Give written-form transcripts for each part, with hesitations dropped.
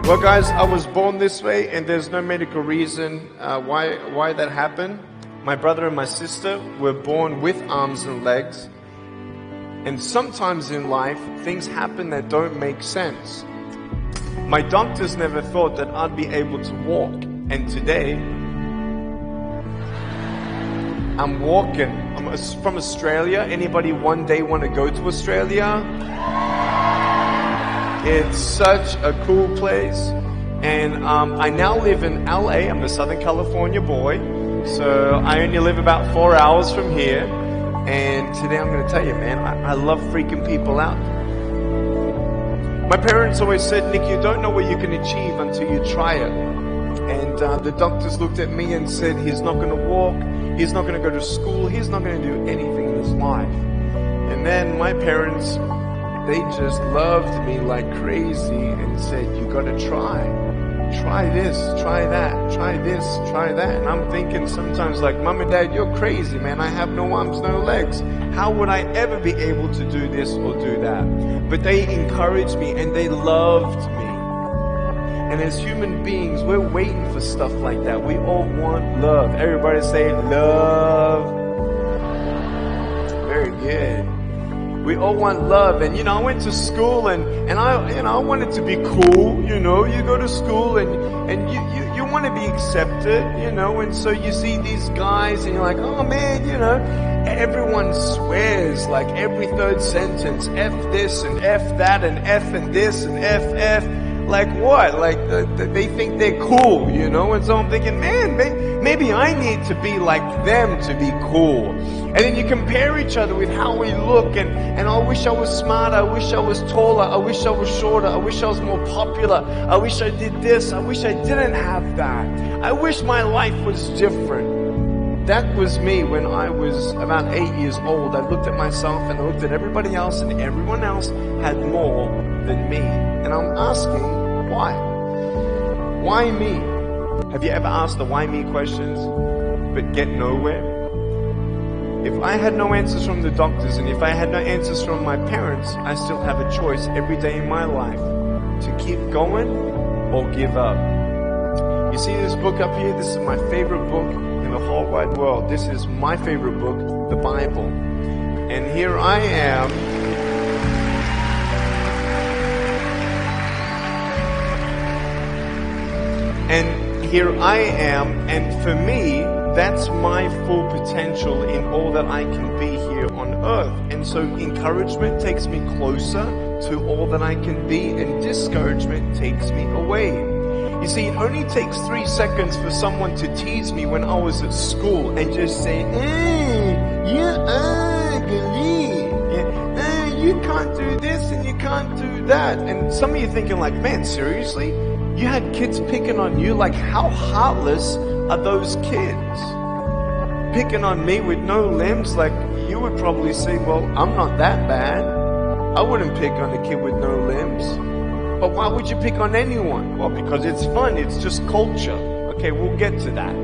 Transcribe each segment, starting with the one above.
Well, guys, I was born this way, and there's no medical reason why that happened. My brother and my sister were born with arms and legs, and sometimes in life, things happen that don't make sense. My doctors never thought that I'd be able to walk, and today, I'm walking. I'm from Australia. Anybody one day want to go to Australia? It's such a cool place. And I now live in LA. I'm a Southern California boy. So I only live about 4 hours from here. And today I'm going to tell you, man, I love freaking people out. My parents always said, Nick, you don't know what you can achieve until you try it. And the doctors looked at me and said, he's not going to walk. He's not going to go to school. He's not going to do anything in his life. And then my parents, they just loved me like crazy and said, you got to try. Try this, try that, try this, try that. And I'm thinking sometimes like, Mom and Dad, you're crazy, man. I have no arms, no legs. How would I ever be able to do this or do that? But they encouraged me and they loved me. And as human beings, we're waiting for stuff like that. We all want love. Everybody say love. Very good. We all want love. And I went to school and I wanted to be cool. You go to school and you want to be accepted, and so you see these guys and you're like, oh man, everyone swears like every third sentence, F this and F that and F and this and F. Like what? Like they think they're cool, and so I'm thinking, man, maybe I need to be like them to be cool. And then you compare each other with how we look, and I wish I was smarter, I wish I was taller, I wish I was shorter, I wish I was more popular, I wish I did this, I wish I didn't have that. I wish my life was different. That was me when I was about 8 years old. I looked at myself and I looked at everybody else, and everyone else had more than me. And I'm asking, why? Why me? Have you ever asked the why me questions but get nowhere? If I had no answers from the doctors and if I had no answers from my parents, I still have a choice every day in my life to keep going or give up. You see this book up here? This is my favorite book in the whole wide world. This is my favorite book, the Bible. And here I am. And here I am, and for me, that's my full potential in all that I can be here on earth. And so encouragement takes me closer to all that I can be, and discouragement takes me away. You see, it only takes 3 seconds for someone to tease me when I was at school and just say, you're ugly. You can't do this and you can't do that. And some of you thinking like, man, seriously? You had kids picking on you? Like, how heartless are those kids? Picking on me with no limbs? Like, you would probably say, well, I'm not that bad. I wouldn't pick on a kid with no limbs. But why would you pick on anyone? Well, because it's fun. It's just culture. Okay, we'll get to that.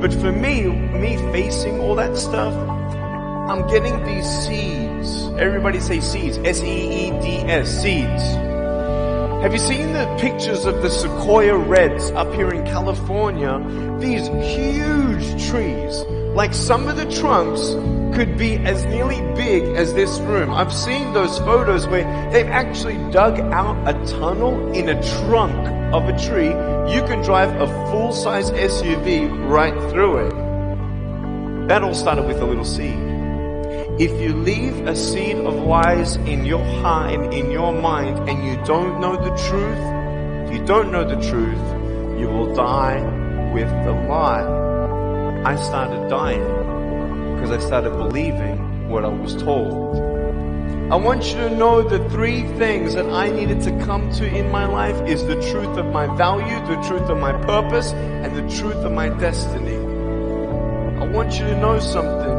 But for me facing all that stuff, I'm getting these seeds. Everybody say seeds. S-E-E-D-S, seeds. Have you seen the pictures of the sequoia reds up here in California? These huge trees. Like some of the trunks could be as nearly big as this room. I've seen those photos where they've actually dug out a tunnel in a trunk of a tree. You can drive a full-size SUV right through it. That all started with a little seed. If you leave a seed of lies in your heart and in your mind and you don't know the truth, you will die with the lie. I started dying because I started believing what I was told. I want you to know the 3 things that I needed to come to in my life is the truth of my value, the truth of my purpose, and the truth of my destiny. I want you to know something.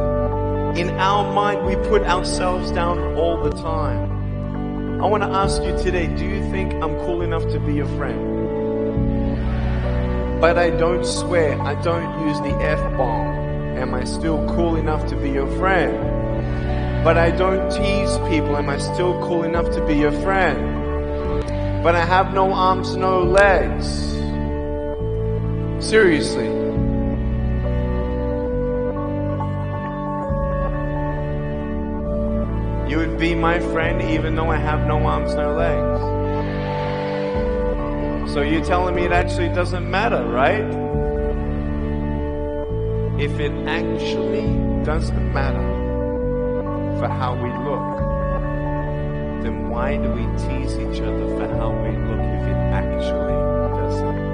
In our mind, we put ourselves down all the time. I want to ask you today, do you think I'm cool enough to be your friend? But I don't swear, I don't use the F-bomb. Am I still cool enough to be your friend? But I don't tease people. Am I still cool enough to be your friend? but I have no arms, no legs. Seriously. You would be my friend even though I have no arms, no legs. So you're telling me it actually doesn't matter, right? If it actually doesn't matter for how we look, then why do we tease each other for how we look if it actually doesn't